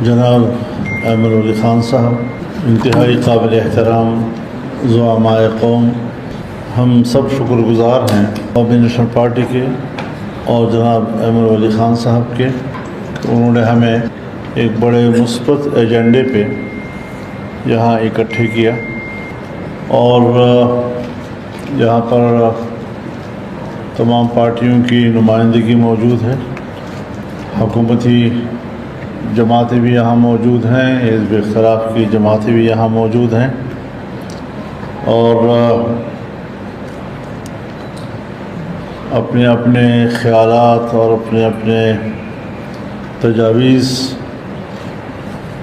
جناب احمد ولی خان صاحب انتہائی قابل احترام زعمائے قوم، ہم سب شکر گزار ہیں قومی نیشنل پارٹی کے اور جناب احمد ولی خان صاحب کے، انہوں نے ہمیں ایک بڑے مثبت ایجنڈے پہ یہاں اکٹھے کیا اور یہاں پر تمام پارٹیوں کی نمائندگی موجود ہے، حکومتی جماعتیں بھی یہاں موجود ہیں، حزب اختلاف کی جماعتیں بھی یہاں موجود ہیں اور اپنے اپنے خیالات اور اپنے اپنے تجاویز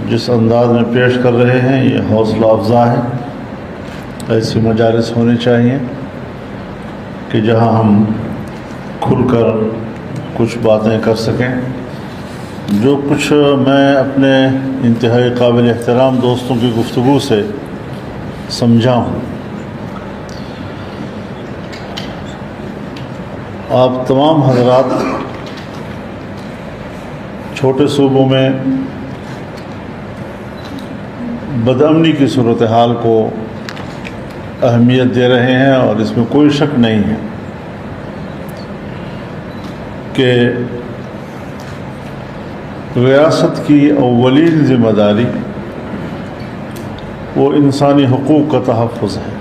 جس انداز میں پیش کر رہے ہیں یہ حوصلہ افزا ہے۔ ایسی مجالس ہونی چاہیے کہ جہاں ہم کھل کر کچھ باتیں کر سکیں۔ جو کچھ میں اپنے انتہائی قابل احترام دوستوں کی گفتگو سے سمجھا ہوں، آپ تمام حضرات چھوٹے صوبوں میں بدامنی کی صورتحال کو اہمیت دے رہے ہیں اور اس میں کوئی شک نہیں ہے کہ ریاست کی اولین ذمہ داری وہ انسانی حقوق کا تحفظ ہے۔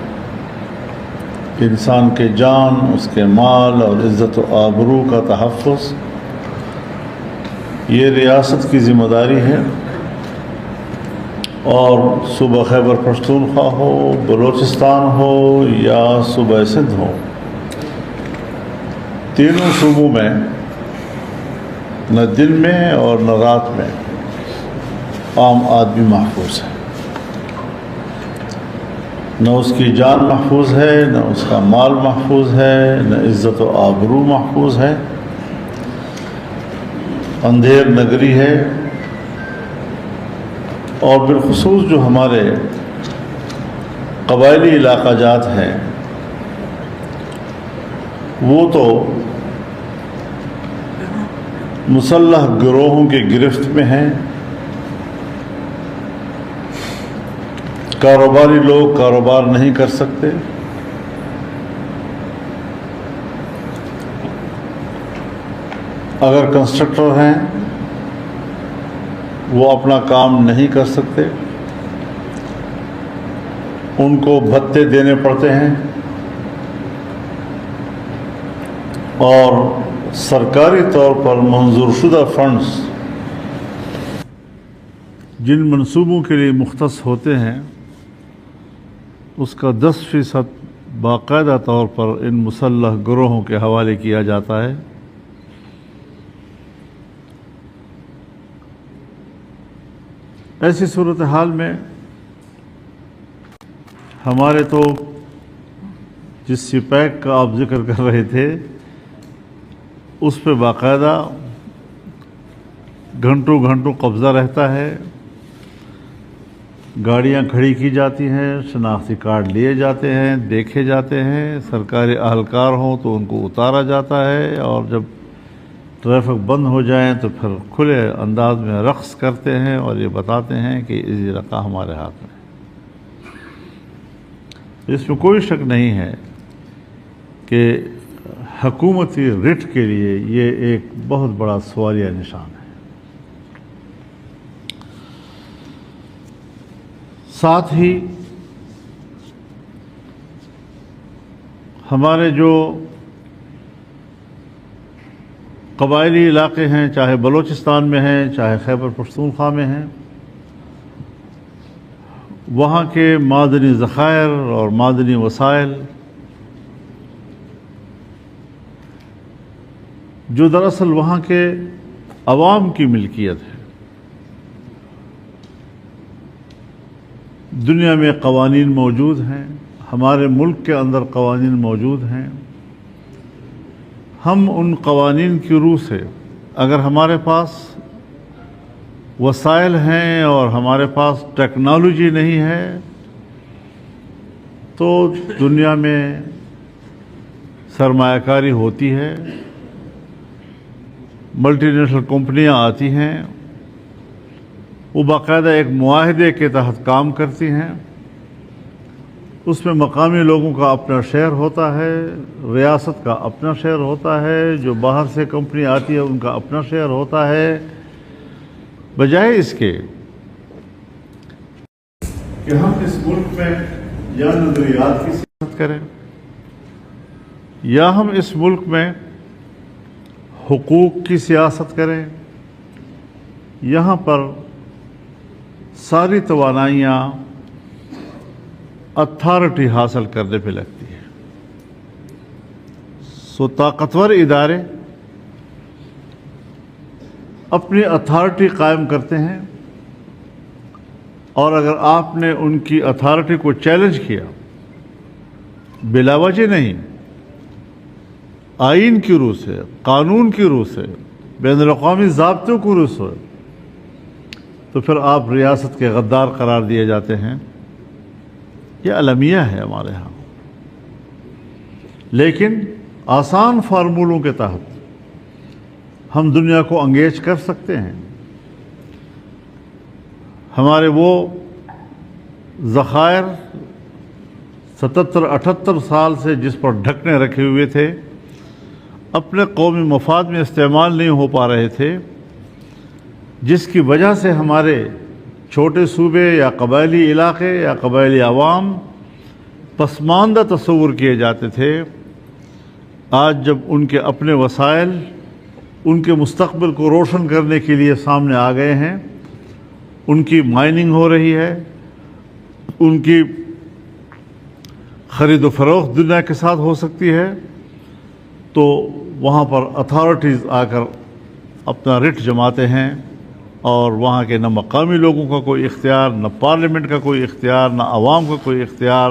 انسان کے جان، اس کے مال اور عزت و آبرو کا تحفظ یہ ریاست کی ذمہ داری ہے، اور صوبہ خیبر پختونخوا ہو، بلوچستان ہو یا صوبہ سندھ ہو، تینوں صوبوں میں نہ دن میں اور نہ رات میں عام آدمی محفوظ ہے، نہ اس کی جان محفوظ ہے، نہ اس کا مال محفوظ ہے، نہ عزت و آبرو محفوظ ہے۔ اندھیر نگری ہے، اور بالخصوص جو ہمارے قبائلی علاقہ جات ہیں وہ تو مسلح گروہوں کی گرفت میں ہیں۔ کاروباری لوگ کاروبار نہیں کر سکتے، اگر کنسٹرکٹر ہیں وہ اپنا کام نہیں کر سکتے، ان کو بھتے دینے پڑتے ہیں، اور سرکاری طور پر منظور شدہ فنڈز جن منصوبوں کے لیے مختص ہوتے ہیں اس کا 10% باقاعدہ طور پر ان مسلح گروہوں کے حوالے کیا جاتا ہے۔ ایسی صورتحال میں ہمارے تو جس سی پیک کا آپ ذکر کر رہے تھے اس پہ باقاعدہ گھنٹوں گھنٹوں قبضہ رہتا ہے، گاڑیاں کھڑی کی جاتی ہیں، شناختی کارڈ لیے جاتے ہیں، دیکھے جاتے ہیں، سرکاری اہلکار ہوں تو ان کو اتارا جاتا ہے، اور جب ٹریفک بند ہو جائیں تو پھر کھلے انداز میں رقص کرتے ہیں اور یہ بتاتے ہیں کہ یہ رقہ ہمارے ہاتھ میں ہے۔ اس میں کوئی شک نہیں ہے کہ حکومتی رٹ کے لیے یہ ایک بہت بڑا سوالیہ نشان ہے۔ ساتھ ہی ہمارے جو قبائلی علاقے ہیں، چاہے بلوچستان میں ہیں چاہے خیبر پختونخوا میں ہیں، وہاں کے معدنی ذخائر اور معدنی وسائل جو دراصل وہاں کے عوام کی ملکیت ہے، دنیا میں قوانین موجود ہیں، ہمارے ملک کے اندر قوانین موجود ہیں، ہم ان قوانین کی روح سے اگر ہمارے پاس وسائل ہیں اور ہمارے پاس ٹیکنالوجی نہیں ہے تو دنیا میں سرمایہ کاری ہوتی ہے، ملٹی نیشنل کمپنیاں آتی ہیں، وہ باقاعدہ ایک معاہدے کے تحت کام کرتی ہیں، اس میں مقامی لوگوں کا اپنا شیئر ہوتا ہے، ریاست کا اپنا شیئر ہوتا ہے، جو باہر سے کمپنی آتی ہے ان کا اپنا شیئر ہوتا ہے، بجائے اس کے کہ ہم اس ملک میں یا نظریات کی سیاست کریں یا ہم اس ملک میں حقوق کی سیاست کریں، یہاں پر ساری توانائیاں اتھارٹی حاصل کرنے پہ لگتی ہے۔ سو طاقتور ادارے اپنی اتھارٹی قائم کرتے ہیں، اور اگر آپ نے ان کی اتھارٹی کو چیلنج کیا بلا وجہ نہیں، آئین کی روح سے، قانون کی روح سے، بین الاقوامی ضابطوں کی روح سے، تو پھر آپ ریاست کے غدار قرار دیے جاتے ہیں۔ یہ المیہ ہے ہمارے ہاں، لیکن آسان فارمولوں کے تحت ہم دنیا کو انگیج کر سکتے ہیں۔ ہمارے وہ ذخائر 77-78 سال سے جس پر ڈھکنے رکھے ہوئے تھے، اپنے قومی مفاد میں استعمال نہیں ہو پا رہے تھے، جس کی وجہ سے ہمارے چھوٹے صوبے یا قبائلی علاقے یا قبائلی عوام پسماندہ تصور کیے جاتے تھے، آج جب ان کے اپنے وسائل ان کے مستقبل کو روشن کرنے کے لیے سامنے آ گئے ہیں، ان کی مائننگ ہو رہی ہے، ان کی خرید و فروخت دنیا کے ساتھ ہو سکتی ہے، تو وہاں پر اتھارٹیز آ کر اپنا رٹ جماتے ہیں، اور وہاں کے نہ مقامی لوگوں کا کوئی اختیار، نہ پارلیمنٹ کا کوئی اختیار، نہ عوام کا کوئی اختیار،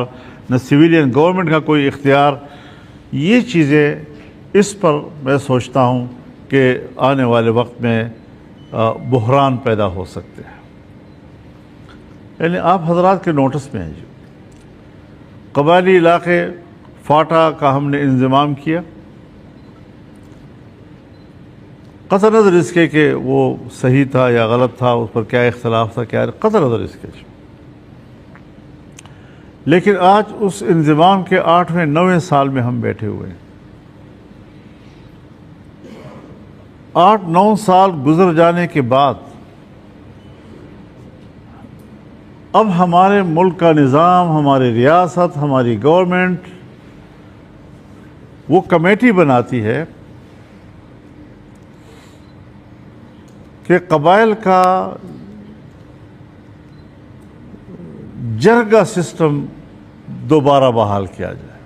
نہ سویلین گورنمنٹ کا کوئی اختیار۔ یہ چیزیں، اس پر میں سوچتا ہوں کہ آنے والے وقت میں بحران پیدا ہو سکتے ہیں۔ یعنی آپ حضرات کے نوٹس میں ہیں جی، قبائلی علاقے فاٹا کا ہم نے انضمام کیا، قطع نظر اس کے کہ وہ صحیح تھا یا غلط تھا، اس پر کیا اختلاف تھا، کیا قطع نظر اس کے، لیکن آج اس انضمام کے 8ویں 9ویں سال میں ہم بیٹھے ہوئے ہیں۔ 8-9 سال گزر جانے کے بعد اب ہمارے ملک کا نظام، ہماری ریاست، ہماری گورنمنٹ وہ کمیٹی بناتی ہے کہ قبائل کا جرگہ سسٹم دوبارہ بحال کیا جائے۔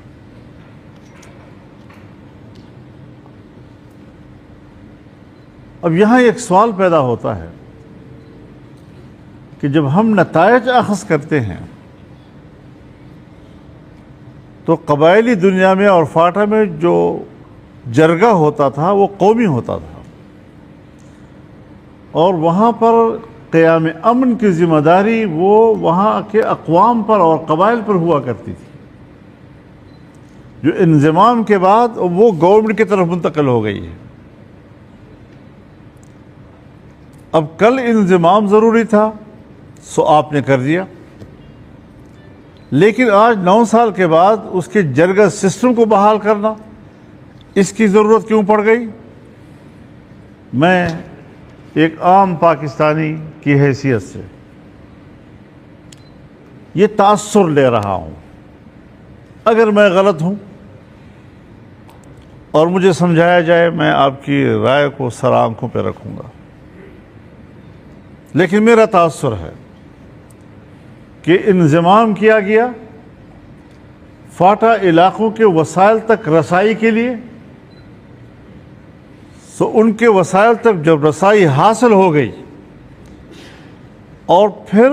اب یہاں ایک سوال پیدا ہوتا ہے کہ جب ہم نتائج اخذ کرتے ہیں تو قبائلی دنیا میں اور فاٹا میں جو جرگہ ہوتا تھا وہ قومی ہوتا تھا، اور وہاں پر قیام امن کی ذمہ داری وہ وہاں کے اقوام پر اور قبائل پر ہوا کرتی تھی، جو انضمام کے بعد وہ گورنمنٹ کی طرف منتقل ہو گئی ہے۔ اب کل انضمام ضروری تھا، سو آپ نے کر دیا، لیکن آج 9 سال کے بعد اس کے جرگہ سسٹم کو بحال کرنا، اس کی ضرورت کیوں پڑ گئی؟ میں ایک عام پاکستانی کی حیثیت سے یہ تاثر لے رہا ہوں، اگر میں غلط ہوں اور مجھے سمجھایا جائے، میں آپ کی رائے کو سر آنکھوں پہ رکھوں گا، لیکن میرا تاثر ہے کہ انضمام کیا گیا فاٹا علاقوں کے وسائل تک رسائی کے لیے، سو ان کے وسائل تک جب رسائی حاصل ہو گئی، اور پھر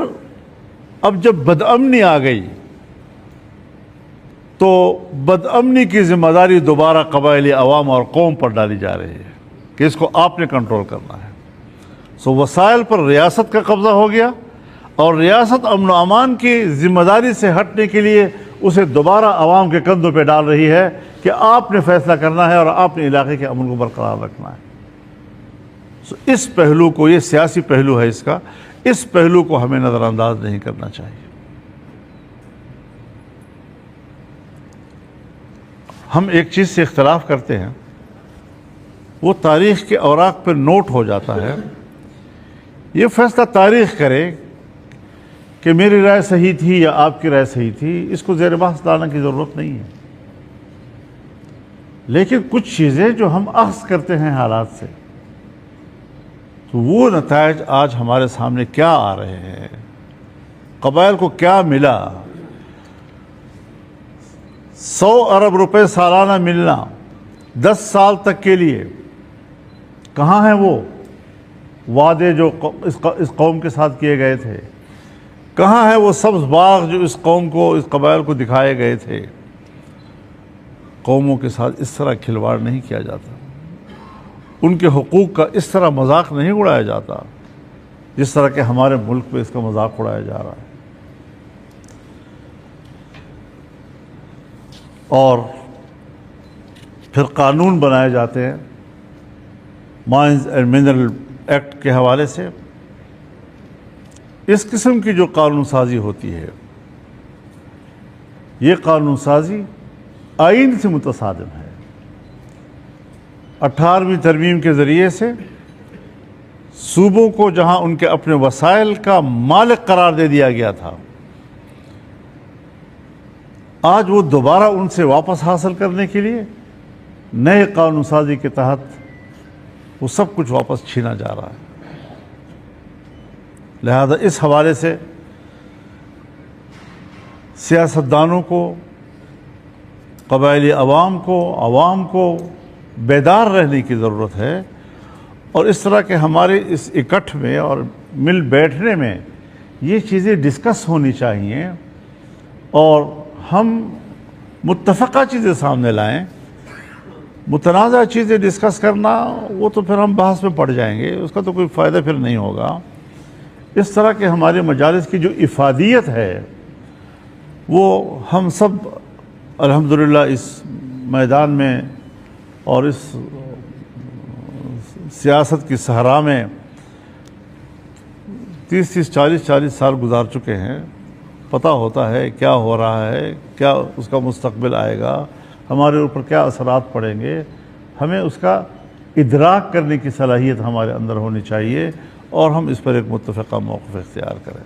اب جب بدامنی آ گئی تو بدامنی کی ذمہ داری دوبارہ قبائلی عوام اور قوم پر ڈالی جا رہی ہے کہ اس کو آپ نے کنٹرول کرنا ہے۔ سو وسائل پر ریاست کا قبضہ ہو گیا، اور ریاست امن و امان کی ذمہ داری سے ہٹنے کے لیے اسے دوبارہ عوام کے کندھوں پہ ڈال رہی ہے کہ آپ نے فیصلہ کرنا ہے اور آپ نے علاقے کے امن کو برقرار رکھنا ہے۔ سو اس پہلو کو، یہ سیاسی پہلو ہے اس کا، اس پہلو کو ہمیں نظر انداز نہیں کرنا چاہیے۔ ہم ایک چیز سے اختلاف کرتے ہیں، وہ تاریخ کے اوراق پہ نوٹ ہو جاتا ہے۔ یہ فیصلہ تاریخ کرے کہ میری رائے صحیح تھی یا آپ کی رائے صحیح تھی، اس کو زیر بحث لانے کی ضرورت نہیں ہے۔ لیکن کچھ چیزیں جو ہم اخذ کرتے ہیں حالات سے، تو وہ نتائج آج ہمارے سامنے کیا آ رہے ہیں، قبائل کو کیا ملا۔ 100 ارب روپے سالانہ ملنا 10 سال تک کے لیے، کہاں ہیں وہ وعدے جو اس قوم کے ساتھ کیے گئے تھے؟ کہاں ہے وہ سبز باغ جو اس قوم کو، اس قبائل کو دکھائے گئے تھے؟ قوموں کے ساتھ اس طرح کھلواڑ نہیں کیا جاتا، ان کے حقوق کا اس طرح مذاق نہیں اڑایا جاتا جس طرح کہ ہمارے ملک پہ اس کا مذاق اڑایا جا رہا ہے۔ اور پھر قانون بنائے جاتے ہیں مائنز اینڈ منرل ایکٹ کے حوالے سے۔ اس قسم کی جو قانون سازی ہوتی ہے، یہ قانون سازی آئین سے متصادم ہے۔ 18ویں ترمیم کے ذریعے سے صوبوں کو جہاں ان کے اپنے وسائل کا مالک قرار دے دیا گیا تھا، آج وہ دوبارہ ان سے واپس حاصل کرنے کے لیے نئے قانون سازی کے تحت وہ سب کچھ واپس چھینا جا رہا ہے۔ لہذا اس حوالے سے سیاستدانوں کو، قبائلی عوام کو بیدار رہنے کی ضرورت ہے، اور اس طرح کے ہمارے اس اکٹھ میں اور مل بیٹھنے میں یہ چیزیں ڈسکس ہونی چاہیے، اور ہم متفقہ چیزیں سامنے لائیں۔ متنازع چیزیں ڈسکس کرنا، وہ تو پھر ہم بحث میں پڑ جائیں گے، اس کا تو کوئی فائدہ پھر نہیں ہوگا۔ اس طرح کے ہمارے مجالس کی جو افادیت ہے، وہ ہم سب الحمدللہ اس میدان میں اور اس سیاست کی صحرا میں 30 40 سال گزار چکے ہیں۔ پتہ ہوتا ہے کیا ہو رہا ہے، کیا اس کا مستقبل آئے گا، ہمارے اوپر کیا اثرات پڑیں گے۔ ہمیں اس کا ادراک کرنے کی صلاحیت ہمارے اندر ہونی چاہیے، اور ہم اس پر ایک متفقہ موقف اختیار کریں۔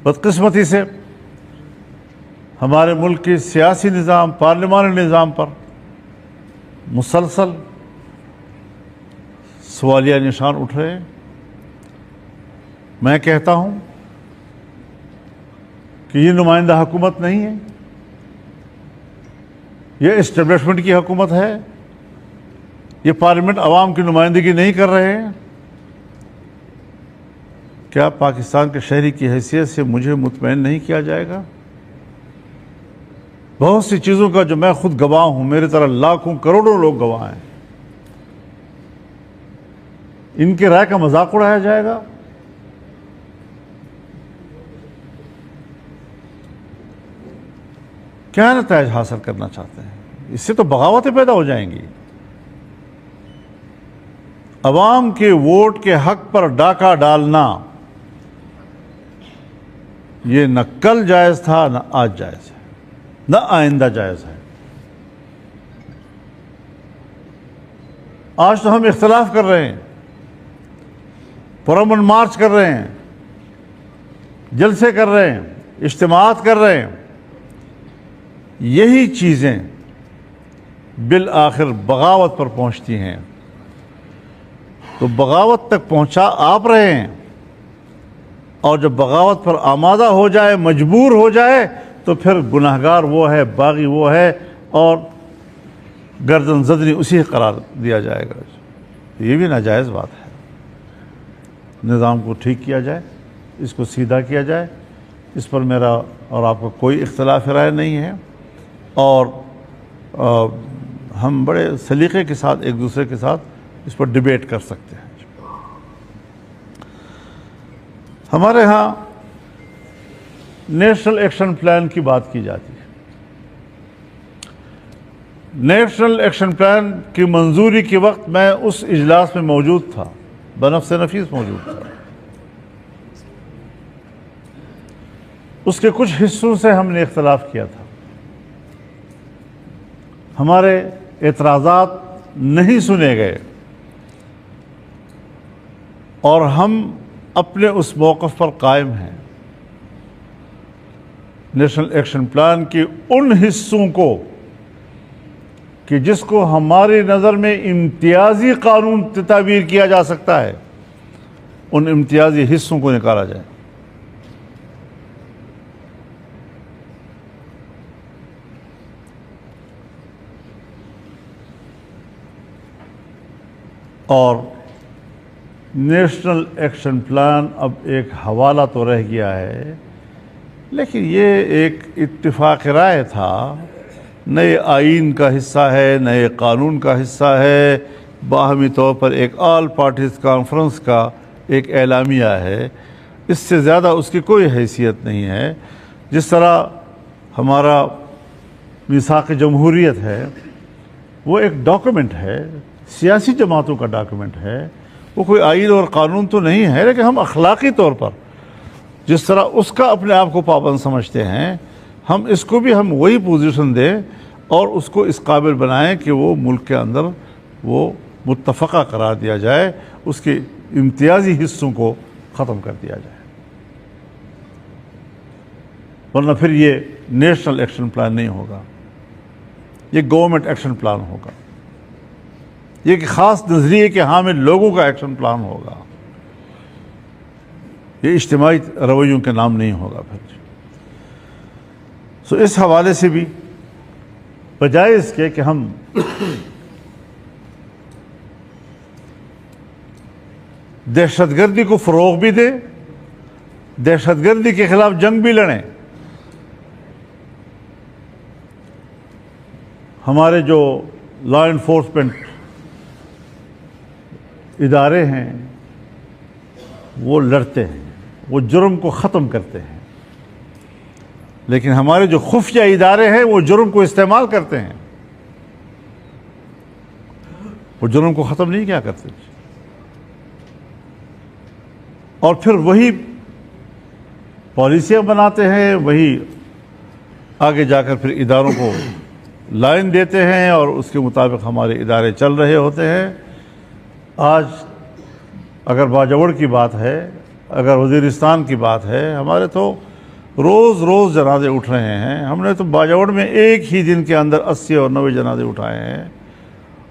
بدقسمتی سے ہمارے ملک کے سیاسی نظام، پارلیمانی نظام پر مسلسل سوالیہ نشان اٹھ رہے ہیں۔ میں کہتا ہوں کہ یہ نمائندہ حکومت نہیں ہے، یہ اسٹیبلشمنٹ کی حکومت ہے۔ یہ پارلیمنٹ عوام کی نمائندگی نہیں کر رہے ہیں۔ کیا پاکستان کے شہری کی حیثیت سے مجھے مطمئن نہیں کیا جائے گا؟ بہت سی چیزوں کا جو میں خود گواہ ہوں، میرے طرح لاکھوں کروڑوں لوگ گواہ ہیں، ان کے رائے کا مذاق اڑایا جائے گا؟ کیا نتائج حاصل کرنا چاہتے ہیں؟ اس سے تو بغاوتیں پیدا ہو جائیں گی۔ عوام کے ووٹ کے حق پر ڈاکہ ڈالنا، یہ نہ کل جائز تھا، نہ آج جائز ہے، نہ آئندہ جائز ہے۔ آج تو ہم اختلاف کر رہے ہیں، پرامن مارچ کر رہے ہیں، جلسے کر رہے ہیں، اجتماعات کر رہے ہیں۔ یہی چیزیں بالآخر بغاوت پر پہنچتی ہیں، تو بغاوت تک پہنچا آپ رہے ہیں، اور جب بغاوت پر آمادہ ہو جائے، مجبور ہو جائے، تو پھر گناہگار وہ ہے، باغی وہ ہے، اور گردن زدنی اسی قرار دیا جائے گا۔ یہ بھی ناجائز بات ہے۔ نظام کو ٹھیک کیا جائے، اس کو سیدھا کیا جائے، اس پر میرا اور آپ کا کوئی اختلاف رائے نہیں ہے، اور ہم بڑے سلیقے کے ساتھ ایک دوسرے کے ساتھ اس پر ڈیبیٹ کر سکتے ہیں۔ ہمارے ہاں نیشنل ایکشن پلان کی بات کی جاتی ہے۔ نیشنل ایکشن پلان کی منظوری کے وقت میں اس اجلاس میں موجود تھا بنفس نفیس موجود تھا. اس کے کچھ حصوں سے ہم نے اختلاف کیا تھا. ہمارے اعتراضات نہیں سنے گئے اور ہم اپنے اس موقف پر قائم ہیں. نیشنل ایکشن پلان کے ان حصوں کو کہ جس کو ہماری نظر میں امتیازی قانون تعبیر کیا جا سکتا ہے، ان امتیازی حصوں کو نکالا جائے. اور نیشنل ایکشن پلان اب ایک حوالہ تو رہ گیا ہے، لیکن یہ ایک اتفاق رائے تھا، نئے آئین کا حصہ ہے، نئے قانون کا حصہ ہے، باہمی طور پر ایک آل پارٹیز کانفرنس کا ایک اعلامیہ ہے. اس سے زیادہ اس کی کوئی حیثیت نہیں ہے. جس طرح ہمارا میثاق جمہوریت ہے، وہ ایک ڈاکومنٹ ہے، سیاسی جماعتوں کا ڈاکومنٹ ہے. وہ کوئی آئین اور قانون تو نہیں ہے، لیکن ہم اخلاقی طور پر جس طرح اس کا اپنے آپ کو پابند سمجھتے ہیں، ہم اس کو بھی ہم وہی پوزیشن دیں اور اس کو اس قابل بنائیں کہ وہ ملک کے اندر وہ متفقہ قرار دیا جائے، اس کے امتیازی حصوں کو ختم کر دیا جائے. ورنہ پھر یہ نیشنل ایکشن پلان نہیں ہوگا، یہ گورنمنٹ ایکشن پلان ہوگا. یہ ایک خاص نظریے کے حامل لوگوں کا ایکشن پلان ہوگا. یہ اجتماعی رویوں کے نام نہیں ہوگا پھر. سو اس حوالے سے بھی بجائے اس کے کہ ہم دہشت گردی کو فروغ بھی دیں، دہشت گردی کے خلاف جنگ بھی لڑیں، ہمارے جو لا انفورسمنٹ ادارے ہیں وہ لڑتے ہیں، وہ جرم کو ختم کرتے ہیں، لیکن ہمارے جو خفیہ ادارے ہیں وہ جرم کو استعمال کرتے ہیں، وہ جرم کو ختم نہیں کیا کرتے. اور پھر وہی پالیسیاں بناتے ہیں، وہی آگے جا کر پھر اداروں کو لائن دیتے ہیں اور اس کے مطابق ہمارے ادارے چل رہے ہوتے ہیں. آج اگر باجوڑ کی بات ہے، اگر وزیرستان کی بات ہے، ہمارے تو روز روز جنازے اٹھ رہے ہیں. ہم نے تو باجوڑ میں ایک ہی دن کے اندر 80 اور 90 جنازے اٹھائے ہیں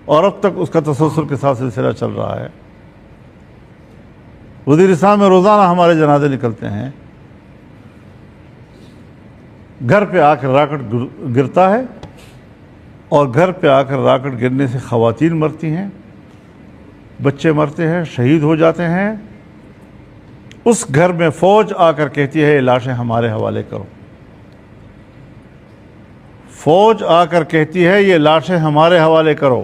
اور اب تک اس کا تسلسل کے ساتھ سلسلہ چل رہا ہے. وزیرستان میں روزانہ ہمارے جنازے نکلتے ہیں. گھر پہ آ کر راکٹ گرتا ہے اور گھر پہ آ کر راکٹ گرنے سے خواتین مرتی ہیں، بچے مرتے ہیں، شہید ہو جاتے ہیں. اس گھر میں فوج آ کر کہتی ہے یہ لاشیں ہمارے حوالے کرو. فوج آ کر کہتی ہے یہ لاشیں ہمارے حوالے کرو.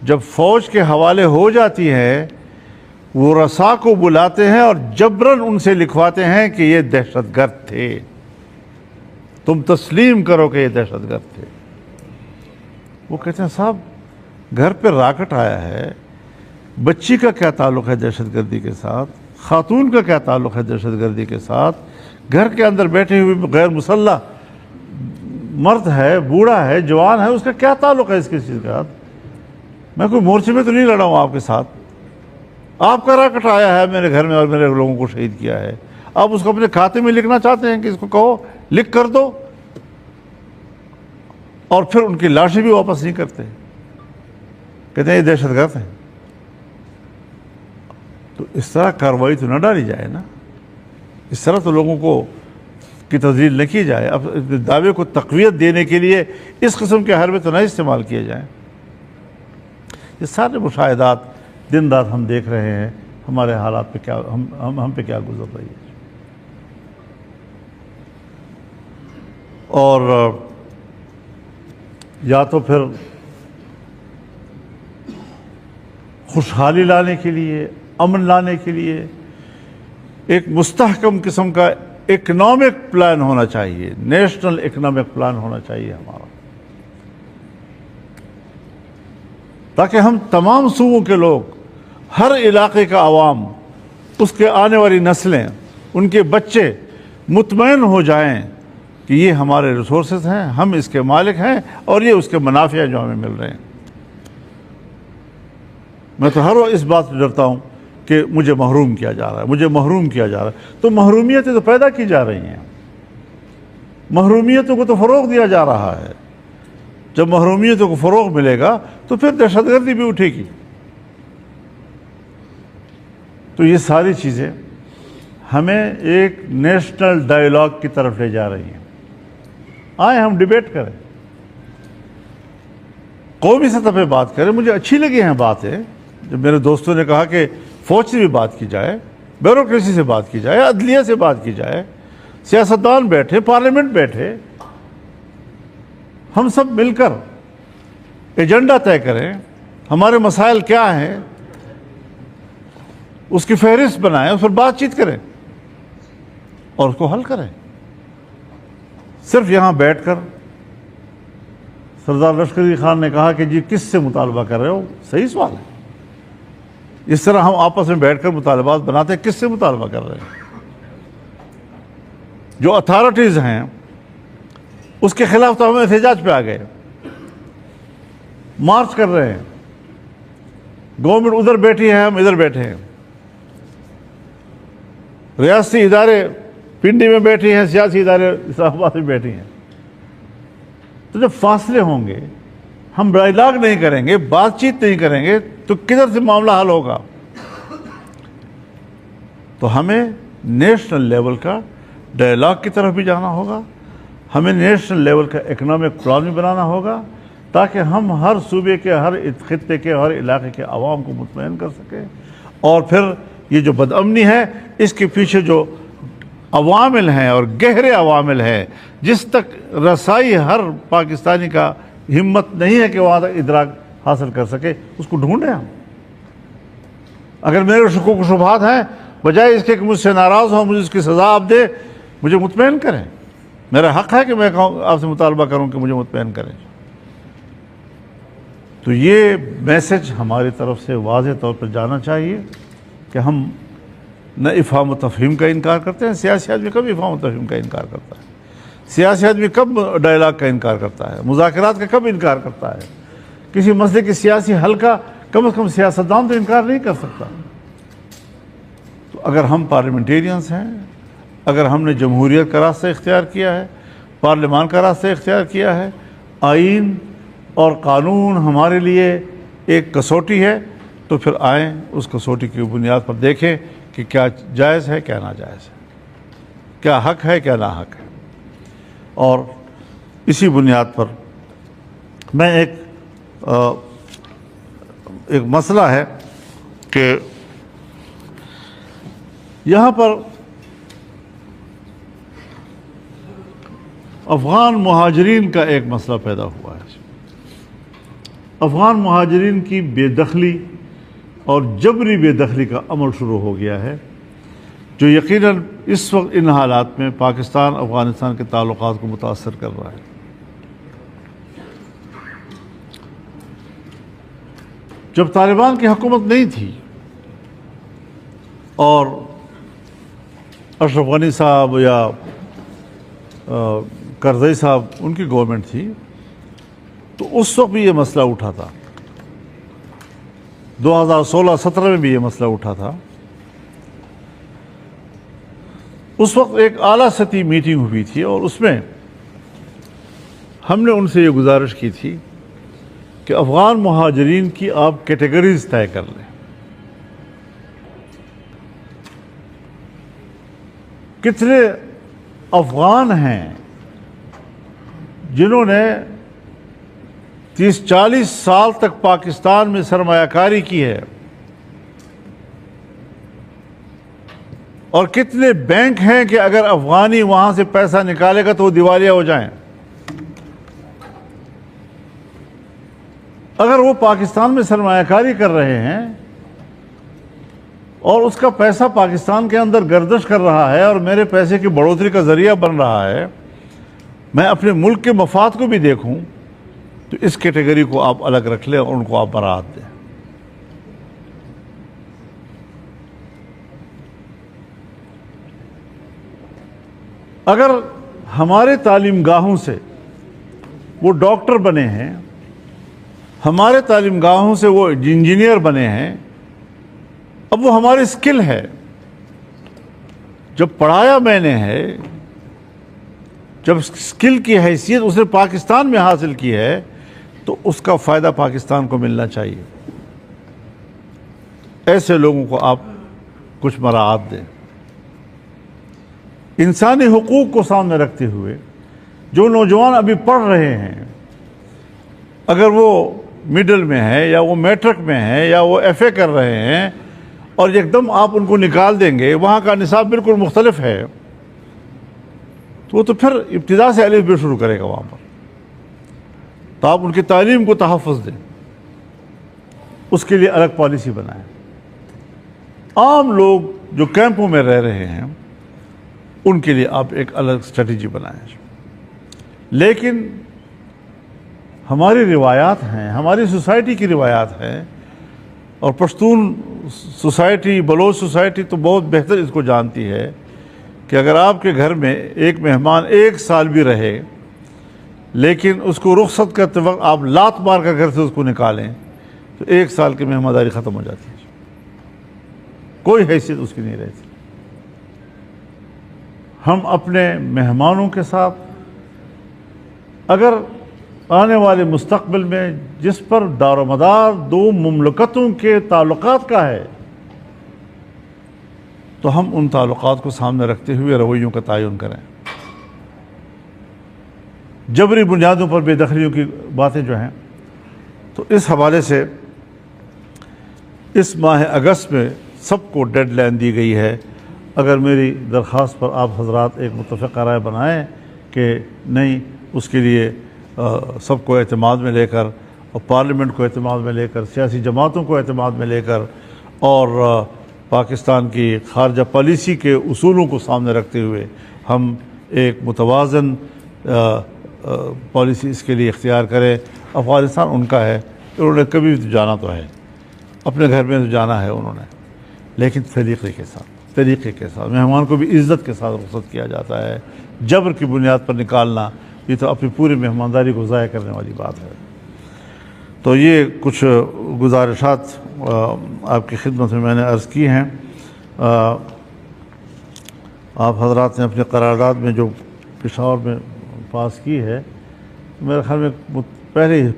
جب فوج کے حوالے ہو جاتی ہے، وہ رسا کو بلاتے ہیں اور جبراً ان سے لکھواتے ہیں کہ یہ دہشت گرد تھے، تم تسلیم کرو کہ یہ دہشت گرد تھے. وہ کہتے ہیں صاحب گھر پہ راکٹ آیا ہے، بچی کا کیا تعلق ہے دہشت گردی کے ساتھ، خاتون کا کیا تعلق ہے دہشت گردی کے ساتھ، گھر کے اندر بیٹھے ہوئے غیر مسلح مرد ہے، بوڑھا ہے، جوان ہے، اس کا کیا تعلق ہے اس کے چیز کے ساتھ. میں کوئی مورچے میں تو نہیں لڑا ہوں آپ کے ساتھ، آپ کا راکٹ آیا ہے میرے گھر میں اور میرے لوگوں کو شہید کیا ہے. آپ اس کو اپنے کھاتے میں لکھنا چاہتے ہیں کہ اس کو کہو لکھ کر دو، اور پھر ان کی لاشیں بھی واپس نہیں کرتے، کہتے ہیں یہ دہشت گرد ہیں. تو اس طرح کارروائی تو نہ ڈالی جائے نا، اس طرح تو لوگوں کو کی تذلیل نہ کی جائے. اب دعوے کو تقویت دینے کے لیے اس قسم کے حربے تو نہ استعمال کیے جائیں. یہ سارے مشاہدات دن رات ہم دیکھ رہے ہیں، ہمارے حالات پہ کیا ہم پہ کیا گزر رہی ہے. اور یا تو پھر خوشحالی لانے کے لیے، امن لانے کے لیے ایک مستحکم قسم کا اکنامک پلان ہونا چاہیے، نیشنل اکنامک پلان ہونا چاہیے ہمارا، تاکہ ہم تمام صوبوں کے لوگ ہر علاقے کا عوام، اس کے آنے والی نسلیں، ان کے بچے مطمئن ہو جائیں کہ یہ ہمارے ریسورسز ہیں، ہم اس کے مالک ہیں اور یہ اس کے منافع جو ہمیں مل رہے ہیں۔ میں تو ہر وقت اس بات سے ڈرتا ہوں کہ مجھے محروم کیا جا رہا ہے، مجھے محروم کیا جا رہا ہے۔ تو محرومیتیں تو پیدا کی جا رہی ہیں، محرومیتوں کو تو فروغ دیا جا رہا ہے۔ جب محرومیتوں کو فروغ ملے گا تو پھر دہشت گردی بھی اٹھے گی۔ تو یہ ساری چیزیں ہمیں ایک نیشنل ڈائیلاگ کی طرف لے جا رہی ہیں۔ آئیں ہم ڈیبیٹ کریں، قومی سطح پہ بات کریں۔ مجھے اچھی لگی ہیں باتیں جب میرے دوستوں نے کہا کہ فوج سے بھی بات کی جائے، بیوروکریسی سے بات کی جائے، عدلیہ سے بات کی جائے، سیاستدان بیٹھے، پارلیمنٹ بیٹھے، ہم سب مل کر ایجنڈا طے کریں، ہمارے مسائل کیا ہیں، اس کی فہرست بنائیں، اس پر بات چیت کریں اور اس کو حل کریں۔ صرف یہاں بیٹھ کر سردار لشکر علی خان نے کہا کہ جی کس سے مطالبہ کر رہے ہو، صحیح سوال ہے۔ اس طرح ہم آپس میں بیٹھ کر مطالبات بناتے ہیں، کس سے مطالبہ کر رہے ہیں؟ جو اتھارٹیز ہیں اس کے خلاف تو ہم احتجاج پہ آ گئے، مارچ کر رہے ہیں، گورنمنٹ ادھر بیٹھی ہے، ہم ادھر بیٹھے ہیں، ریاستی ادارے پنڈی میں بیٹھی ہیں، سیاسی ادارے اسلام آباد میں بیٹھی ہیں۔ تو جب فاصلے ہوں گے، ہم ڈائیلاگ نہیں کریں گے، بات چیت نہیں کریں گے، تو کدھر سے معاملہ حل ہوگا؟ تو ہمیں نیشنل لیول کا ڈائیلاگ کی طرف بھی جانا ہوگا، ہمیں نیشنل لیول کا اکنامک پلان بھی بنانا ہوگا تاکہ ہم ہر صوبے کے، ہر خطے کے، ہر علاقے کے عوام کو مطمئن کر سکیں۔ اور پھر یہ جو بدامنی ہے، اس کے پیچھے جو عوامل ہیں اور گہرے عوامل ہیں، جس تک رسائی ہر پاکستانی کا ہمت نہیں ہے کہ وہاں تک ادراک حاصل کر سکے، اس کو ڈھونڈیں ہم۔ اگر میرے شکوک و شبہات ہیں، بجائے اس کے کہ مجھ سے ناراض ہوں، مجھے اس کی سزا آپ دے، مجھے مطمئن کریں۔ میرا حق ہے کہ میں آپ سے مطالبہ کروں کہ مجھے مطمئن کریں۔ تو یہ میسج ہماری طرف سے واضح طور پر جانا چاہیے کہ ہم نہ افہام و تفہیم کا انکار کرتے ہیں۔ سیاسی آدمی کب افہام و تفہیم کا انکار کرتا ہے؟ سیاسی آدمی کب ڈائیلاگ کا انکار کرتا ہے؟ مذاکرات کا کب انکار کرتا ہے؟ کسی مسئلے کے سیاسی حل کا کم از کم سیاستدان تو انکار نہیں کر سکتا۔ تو اگر ہم پارلیمنٹیرینز ہیں، اگر ہم نے جمہوریت کا راستہ اختیار کیا ہے، پارلیمان کا راستہ اختیار کیا ہے، آئین اور قانون ہمارے لیے ایک کسوٹی ہے، تو پھر آئیں اس کسوٹی کی بنیاد پر دیکھیں کہ کیا جائز ہے، کیا ناجائز ہے، کیا حق ہے، کیا ناحق ہے۔ اور اسی بنیاد پر میں ایک مسئلہ ہے کہ یہاں پر افغان مہاجرین کا ایک مسئلہ پیدا ہوا ہے۔ افغان مہاجرین کی بے دخلی اور جبری بے دخلی کا عمل شروع ہو گیا ہے، جو یقیناً اس وقت ان حالات میں پاکستان افغانستان کے تعلقات کو متاثر کر رہا ہے۔ جب طالبان کی حکومت نہیں تھی اور اشرف غنی صاحب یا کرزئی صاحب ان کی گورنمنٹ تھی، تو اس وقت بھی یہ مسئلہ اٹھا تھا، 2016-17 میں بھی یہ مسئلہ اٹھا تھا۔ اس وقت ایک اعلیٰ سطحی میٹنگ ہوئی تھی اور اس میں ہم نے ان سے یہ گزارش کی تھی کہ افغان مہاجرین کی آپ کیٹیگریز طے کر لیں۔ کتنے افغان ہیں جنہوں نے 30-40 سال تک پاکستان میں سرمایہ کاری کی ہے، اور کتنے بینک ہیں کہ اگر افغانی وہاں سے پیسہ نکالے گا تو وہ دیوالیہ ہو جائیں؟ اگر وہ پاکستان میں سرمایہ کاری کر رہے ہیں اور اس کا پیسہ پاکستان کے اندر گردش کر رہا ہے اور میرے پیسے کی بڑھوتری کا ذریعہ بن رہا ہے، میں اپنے ملک کے مفاد کو بھی دیکھوں، تو اس کیٹیگری کو آپ الگ رکھ لیں اور ان کو آپ برات دیں۔ اگر ہمارے تعلیم گاہوں سے وہ ڈاکٹر بنے ہیں، ہمارے تعلیم گاہوں سے وہ انجینئر بنے ہیں، اب وہ ہماری اسکل ہے. جب پڑھایا میں نے ہے، جب اسکل کی حیثیت اس نے پاکستان میں حاصل کی ہے، تو اس کا فائدہ پاکستان کو ملنا چاہیے. ایسے لوگوں کو آپ کچھ مراعات دیں. انسانی حقوق کو سامنے رکھتے ہوئے جو نوجوان ابھی پڑھ رہے ہیں، اگر وہ مڈل میں ہے یا وہ میٹرک میں ہے یا وہ ایف اے کر رہے ہیں اور ایک دم آپ ان کو نکال دیں گے، وہاں کا نصاب بالکل مختلف ہے، تو وہ تو پھر ابتدا سے الف ب شروع کرے گا وہاں پر. تو آپ ان کی تعلیم کو تحفظ دیں، اس کے لیے الگ پالیسی بنائیں. عام لوگ جو کیمپوں میں رہ رہے ہیں ان کے لیے آپ ایک الگ اسٹریٹجی بنائیں. لیکن ہماری روایات ہیں، ہماری سوسائٹی کی روایات ہیں، اور پشتون سوسائٹی، بلوچ سوسائٹی تو بہت بہتر اس کو جانتی ہے کہ اگر آپ کے گھر میں ایک مہمان 1 سال بھی رہے لیکن اس کو رخصت کرتے وقت آپ لات مار کر گھر سے اس کو نکالیں تو 1 سال کی مہمانداری ختم ہو جاتی ہے، کوئی حیثیت اس کی نہیں رہتی. ہم اپنے مہمانوں کے ساتھ اگر آنے والے مستقبل میں جس پر دار و مدار 2 مملکتوں کے تعلقات کا ہے، تو ہم ان تعلقات کو سامنے رکھتے ہوئے رویوں کا تعین کریں. جبری بنیادوں پر بے دخلیوں کی باتیں جو ہیں، تو اس حوالے سے اس ماہ اگست میں سب کو ڈیڈ لائن دی گئی ہے. اگر میری درخواست پر آپ حضرات ایک متفقہ رائے بنائیں کہ نہیں، اس کے لیے سب کو اعتماد میں لے کر اور پارلیمنٹ کو اعتماد میں لے کر، سیاسی جماعتوں کو اعتماد میں لے کر اور پاکستان کی خارجہ پالیسی کے اصولوں کو سامنے رکھتے ہوئے ہم ایک متوازن پالیسی اس کے لیے اختیار کریں. افغانستان ان کا ہے، انہوں نے کبھی تو جانا تو ہے، اپنے گھر میں تو جانا ہے انہوں نے، لیکن طریقے کے ساتھ مہمان کو بھی عزت کے ساتھ رخصت کیا جاتا ہے. جبر کی بنیاد پر نکالنا یہ تو اپنی پوری مہمانداری کو ضائع کرنے والی بات ہے. تو یہ کچھ گزارشات آپ کی خدمت میں نے عرض کی ہیں. آپ حضرات نے اپنے قرارداد میں جو پشاور میں پاس کی ہے، میرے خیال میں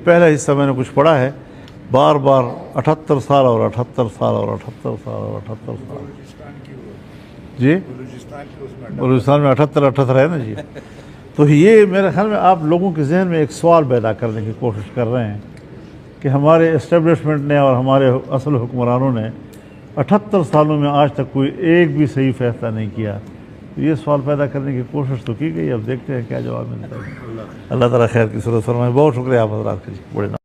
پہلا حصہ میں نے کچھ پڑھا ہے، بار 78 سال اور 78 سال اور 78 سال اور 78 سال. جی بلوچستان میں 78 ہے نا جی. تو یہ میرے خیال میں آپ لوگوں کے ذہن میں ایک سوال پیدا کرنے کی کوشش کر رہے ہیں کہ ہمارے اسٹیبلشمنٹ نے اور ہمارے اصل حکمرانوں نے 78 سالوں میں آج تک کوئی ایک بھی صحیح فیصلہ نہیں کیا. یہ سوال پیدا کرنے کی کوشش تو کی گئی، اب دیکھتے ہیں کیا جواب ملتا ہے. اللہ تعالیٰ خیر کی صورت فرمائے. بہت شکریہ آپ حضرات کا. جی بڑے